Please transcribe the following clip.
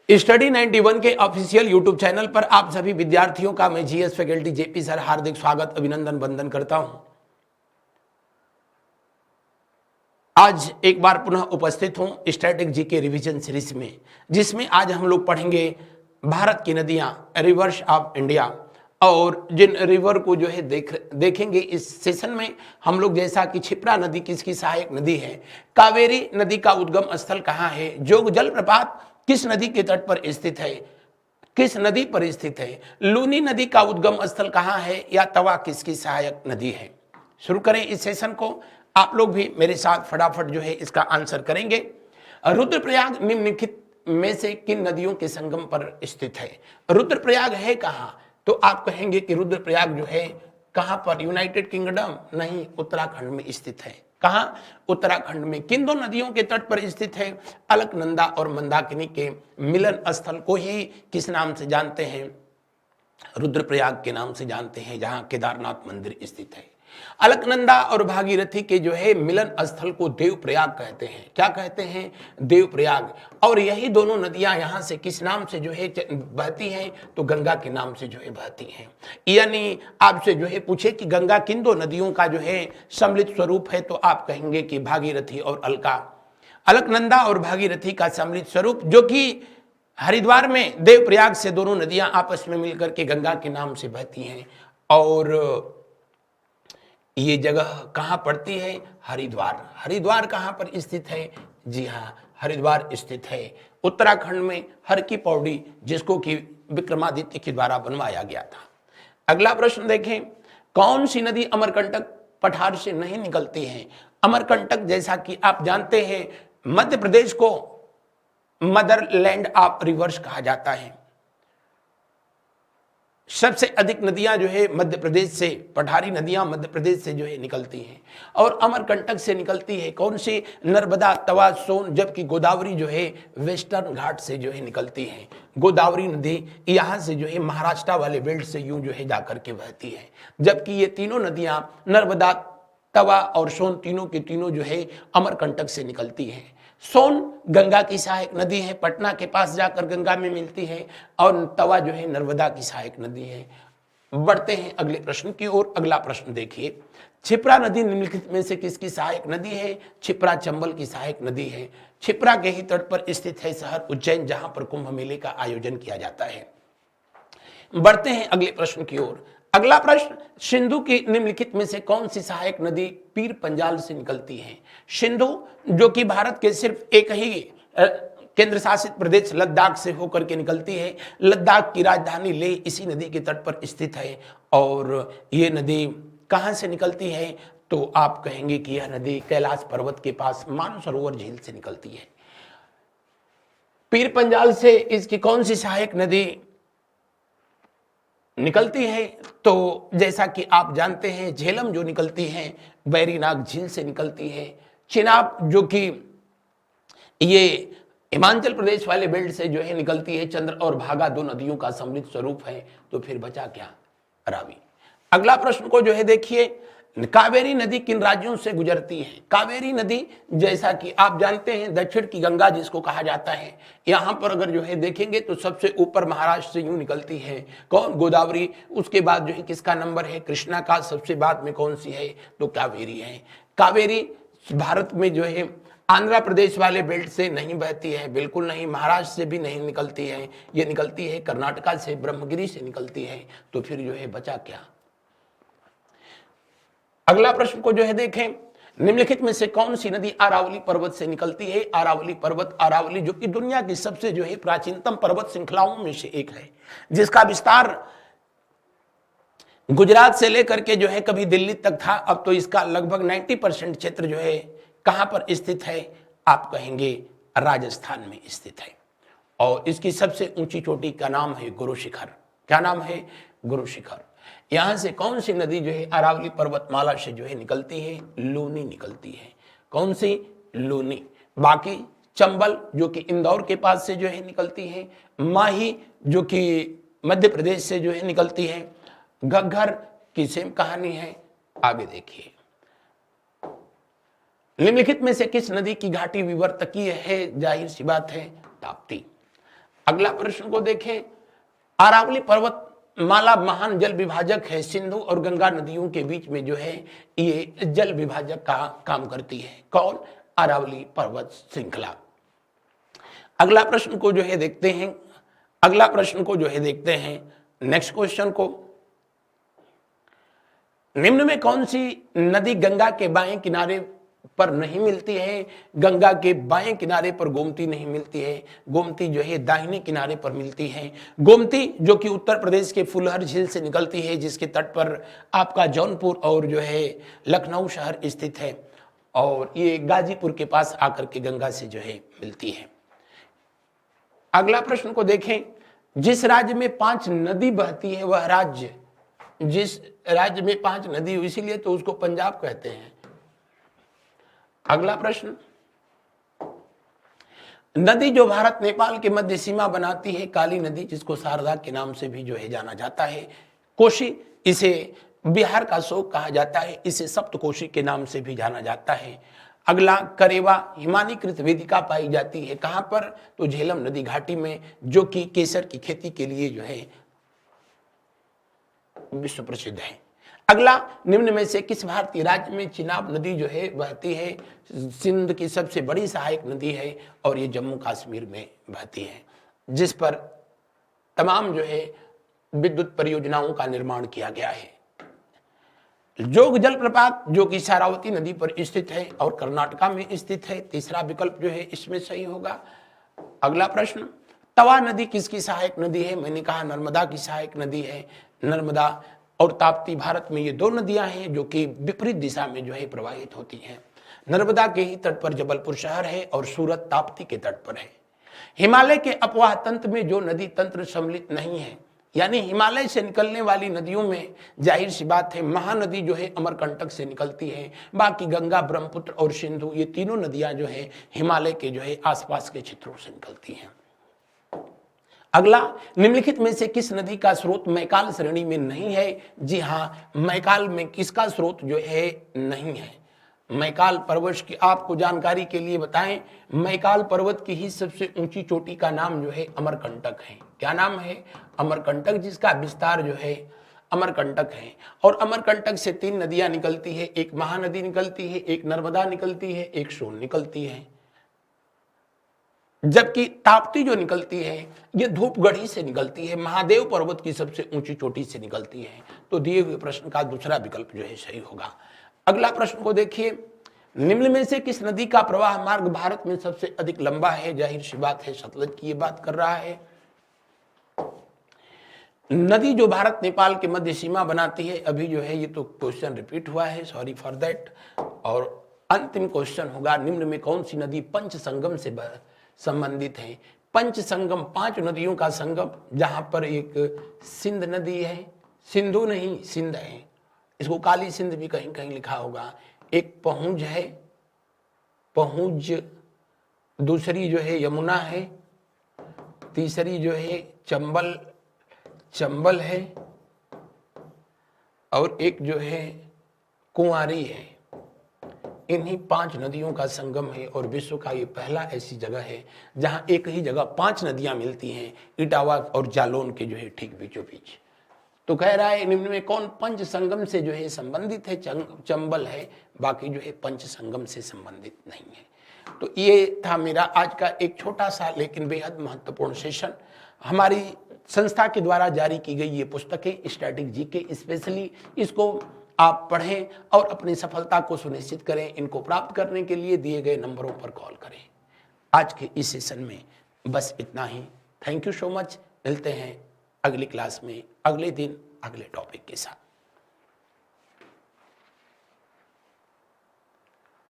Study 91 के official YouTube channel पर आप सभी विद्यार्थियों का मैं जीएस फैकल्टी जेपी सर हार्दिक स्वागत अभिनंदन वंदन करता हूं। आज एक बार पुनः उपस्थित हूं स्टैटिक जी के रिवीजन सीरीज में, जिसमें आज हम लोग पढ़ेंगे भारत की नदियां, रिवर्स ऑफ इंडिया। और जिन रिवर को जो है देखेंगे इस सेशन में हम लोग, जैसा कि क्षिप्रा नदी किसकी सहायक नदी है, कावेरी नदी का उद्गम स्थल कहाँ है, जोग जलप्रपात किस नदी के तट पर स्थित है, किस नदी पर स्थित है, लूनी नदी का उद्गम स्थल कहाँ है, या तवा किसकी सहायक नदी है। शुरू करें इस सेशन को। आप लोग भी मेरे साथ फटाफट जो है इसका आंसर करेंगे। रुद्रप्रयाग निम्नलिखित में से किन नदियों के संगम पर स्थित है। रुद्रप्रयाग है कहाँ, तो आप कहेंगे कि रुद्रप्रयाग जो है कहाँ पर, यूनाइटेड किंगडम नहीं, उत्तराखंड में स्थित है। कहाँ, उत्तराखंड में। किन दो नदियों के तट पर स्थित है, अलकनंदा और मंदाकिनी के मिलन स्थल को ही किस नाम से जानते हैं, रुद्रप्रयाग के नाम से जानते हैं, जहां केदारनाथ मंदिर स्थित है। अलकनंदा और भागीरथी के जो है मिलन स्थल को देवप्रयाग कहते हैं। क्या कहते हैं, देवप्रयाग। और यही दोनों नदियां यहां से किस नाम से जो है बहती हैं, तो गंगा के नाम से जो है बहती हैं। यानी आपसे जो है पूछे कि गंगा किन दो नदियों का जो है सम्मिलित स्वरूप है, तो आप कहेंगे कि भागीरथी और अलका। अलकनंदा और भागीरथी का सम्मिलित स्वरूप, जो कि हरिद्वार में देवप्रयाग से दोनों नदियां आपस में मिलकर के गंगा के नाम से बहती हैं। और ये जगह कहाँ पड़ती है, हरिद्वार। हरिद्वार कहाँ पर स्थित है, जी हाँ, हरिद्वार स्थित है उत्तराखंड में, हर की पौड़ी, जिसको कि विक्रमादित्य के द्वारा बनवाया गया था। अगला प्रश्न देखें, कौन सी नदी अमरकंटक पठार से नहीं निकलती है। अमरकंटक, जैसा कि आप जानते हैं, मध्य प्रदेश को मदरलैंड ऑफ रिवर्स कहा जाता है। सबसे अधिक नदियां जो है मध्य प्रदेश से, पठारी नदियां मध्य प्रदेश से जो है निकलती हैं। और अमरकंटक से निकलती है कौन सी, नर्मदा, तवा, सोन। जबकि गोदावरी जो है वेस्टर्न घाट से जो है निकलती है। गोदावरी नदी यहाँ से जो है महाराष्ट्र वाले बेल्ट से यूं जो है जाकर के बहती है। जबकि ये तीनों नदियां, नर्मदा, तवा और सोन, तीनों के तीनों जो है अमरकंटक से निकलती हैं। सोन गंगा की सहायक नदी है, पटना के पास जाकर गंगा में मिलती है। और तवा जो है नर्मदा की सहायक नदी है। बढ़ते हैं अगले प्रश्न की ओर। अगला प्रश्न देखिए, क्षिप्रा नदी निम्नलिखित में से किसकी सहायक नदी है। क्षिप्रा चंबल की सहायक नदी है। क्षिप्रा के ही तट पर स्थित है शहर उज्जैन, जहां पर कुंभ मेले का आयोजन किया जाता है। बढ़ते हैं अगले प्रश्न की ओर। अगला प्रश्न, सिंधु की निम्नलिखित में से कौन सी सहायक नदी पीर पंजाल से निकलती है। सिंधु, जो कि भारत के सिर्फ एक ही केंद्र शासित प्रदेश लद्दाख से होकर के निकलती है। लद्दाख की राजधानी लेह इसी नदी के तट पर स्थित है। और ये नदी कहां से निकलती है, तो आप कहेंगे कि यह नदी कैलाश पर्वत के पास मानसरोवर झील से निकलती है। पीर पंजाल से इसकी कौन सी सहायक नदी निकलती है, तो जैसा कि आप जानते हैं, झेलम जो निकलती है बैरीनाग झील से निकलती है। चिनाब, जो कि ये हिमाचल प्रदेश वाले बेल्ट से जो है निकलती है। चंद्र और भागा दो नदियों का सम्मिलित स्वरूप है। तो फिर बचा क्या, रावी। अगला प्रश्न को जो है देखिए, कावेरी नदी किन राज्यों से गुजरती है। कावेरी नदी, जैसा कि आप जानते हैं, दक्षिण की गंगा जिसको कहा जाता है। यहां पर अगर जो है देखेंगे तो सबसे ऊपर महाराष्ट्र से यूं निकलती है कौन, गोदावरी। उसके बाद जो है किसका नंबर है, कृष्णा का। सबसे बाद में कौन सी है, तो कावेरी है। कावेरी भारत में जो है आंध्र प्रदेश वाले बेल्ट से नहीं बहती है, बिल्कुल नहीं। महाराष्ट्र से भी नहीं निकलती है, ये निकलती है कर्नाटका से, ब्रह्मगिरी से निकलती है। तो फिर जो है बचा क्या। अगला प्रश्न को जो है देखें, निम्नलिखित में से कौन सी नदी अरावली पर्वत से निकलती है। अरावली पर्वत, अरावली जो कि दुनिया की सबसे जो है प्राचीनतम पर्वत श्रृंखलाओं में से एक है, जिसका विस्तार गुजरात से लेकर के जो है कभी दिल्ली तक था। अब तो इसका लगभग 90% क्षेत्र जो है कहां पर स्थित है, आप कहेंगे राजस्थान में स्थित है। और इसकी सबसे ऊंची चोटी का नाम है गुरु शिखर। क्या नाम है, गुरु शिखर। यहां से कौन सी नदी जो है अरावली पर्वतमाला से जो है निकलती है, लूनी निकलती है। कौन सी, लूनी। बाकी चंबल, जो कि इंदौर के पास से जो है निकलती है। माही, जो कि मध्य प्रदेश से जो है निकलती है। घग्गर की सेम कहानी है। आगे देखिए, निम्नलिखित में से किस नदी की घाटी विवर्तकीय है, जाहिर सी बात है ताप्ती। अगला प्रश्न को देखें, अरावली पर्वत माला महान जल विभाजक है, सिंधु और गंगा नदियों के बीच में जो है ये जल विभाजक का काम करती है। कौन? अरावली पर्वत श्रृंखला। अगला प्रश्न को जो है देखते हैं, अगला प्रश्न को जो है देखते हैं नेक्स्ट क्वेश्चन को। निम्न में कौन सी नदी गंगा के बाएं किनारे पर नहीं मिलती है? गंगा के बाएं किनारे पर गोमती नहीं मिलती है, गोमती जो है दाहिने किनारे पर मिलती है। गोमती जो कि उत्तर प्रदेश के फुलहर झील से निकलती है, जिसके तट पर आपका जौनपुर और जो है लखनऊ शहर स्थित है, और ये गाजीपुर के पास आकर के गंगा से जो है मिलती है। अगला प्रश्न को देखें, जिस राज्य में 5 नदी बहती है वह राज्य, जिस राज्य में 5 नदी, इसीलिए तो उसको पंजाब कहते हैं। अगला प्रश्न, नदी जो भारत नेपाल के मध्य सीमा बनाती है, काली नदी जिसको शारदा के नाम से भी जो है जाना जाता है। कोशी, इसे बिहार का शोक कहा जाता है, इसे सप्तकोशी के नाम से भी जाना जाता है। अगला, करेवा हिमानीकृत वेदिका पाई जाती है कहां पर? तो झेलम नदी घाटी में, जो कि केसर की खेती के लिए जो है विश्व प्रसिद्ध है। अगला, निम्न में से किस भारतीय राज्य में चिनाब नदी जो है बहती है? सिंध की सबसे बड़ी सहायक नदी है और ये जम्मू कश्मीर में बहती है, जिस पर तमाम जो है विद्युत परियोजनाओं का निर्माण किया गया है। जोग जलप्रपात जो कि शारावती नदी पर स्थित है और कर्नाटका में स्थित है, तीसरा विकल्प जो है इसमें सही होगा। अगला प्रश्न, तवा नदी किसकी सहायक नदी है? मैंने कहा नर्मदा की सहायक नदी है। नर्मदा और ताप्ती, भारत में ये 2 नदियां हैं जो कि विपरीत दिशा में जो है प्रवाहित होती हैं। नर्मदा के ही तट पर जबलपुर शहर है और सूरत ताप्ती के तट पर है। हिमालय के अपवाह तंत्र में जो नदी तंत्र सम्मिलित नहीं है, यानी हिमालय से निकलने वाली नदियों में जाहिर सी बात है महानदी जो है अमरकंटक से निकलती है, बाकी गंगा, ब्रह्मपुत्र और सिंधु, ये तीनों नदियां जो है हिमालय के जो है आसपास के क्षेत्रों से निकलती हैं। अगला, निम्नलिखित में से किस नदी का स्रोत मैकाल श्रेणी में नहीं है? जी हां, मैकाल में किसका स्रोत जो है नहीं है? मैकाल पर्वत की आपको जानकारी के लिए बताएं, मैकाल पर्वत की ही सबसे ऊंची चोटी का नाम जो है अमरकंटक है। क्या नाम है? अमरकंटक, जिसका विस्तार जो है अमरकंटक है। और अमरकंटक से 3 नदियां निकलती है, एक महानदी निकलती है, एक नर्मदा निकलती है, एक सोन निकलती है। जबकि ताप्ती जो निकलती है ये धूपगढ़ी से निकलती है, महादेव पर्वत की सबसे ऊंची चोटी से निकलती है। तो दिए हुए प्रश्न का दूसरा विकल्प जो है सही होगा। अगला प्रश्न को देखिए, निम्न में से किस नदी का प्रवाह मार्ग भारत में सबसे अधिक लंबा है? जाहिर सी बात है सतलज की ये बात कर रहा है। नदी जो भारत नेपाल के मध्य सीमा बनाती है, अभी जो है ये तो क्वेश्चन रिपीट हुआ है, सॉरी फॉर दैट। और अंतिम क्वेश्चन होगा, निम्न में कौन सी नदी पंच संगम से संबंधित है? पंच संगम, 5 नदियों का संगम, जहां पर एक सिंध नदी है, सिंधु नहीं सिंध है, इसको काली सिंध भी कहीं कहीं लिखा होगा। एक पहुंच है, पहुंच, दूसरी जो है यमुना है, तीसरी जो है चंबल है, और एक जो है कुंवारी है। इन्हीं 5 नदियों का संगम है और विश्व का ये पहला ऐसी जगह है जहां एक ही जगह 5 नदियां मिलती हैं, इटावा और जालौन के जो है ठीक बीचों बीच। तो कह रहा है निम्न में कौन पंच संगम से जो है संबंधित है? चंबल है, बाकी जो है पंच संगम से संबंधित नहीं है। तो ये था मेरा आज का एक छोटा सा लेकिन बेहद महत्वपूर्ण सेशन। हमारी संस्था के द्वारा जारी की गई ये पुस्तकें स्टैटिक जीके स्पेशली, इसको आप पढ़ें और अपनी सफलता को सुनिश्चित करें। इनको प्राप्त करने के लिए दिए गए नंबरों पर कॉल करें। आज के इस सेशन में बस इतना ही। Thank you so much. मिलते हैं अगली क्लास में, अगले दिन अगले टॉपिक के साथ।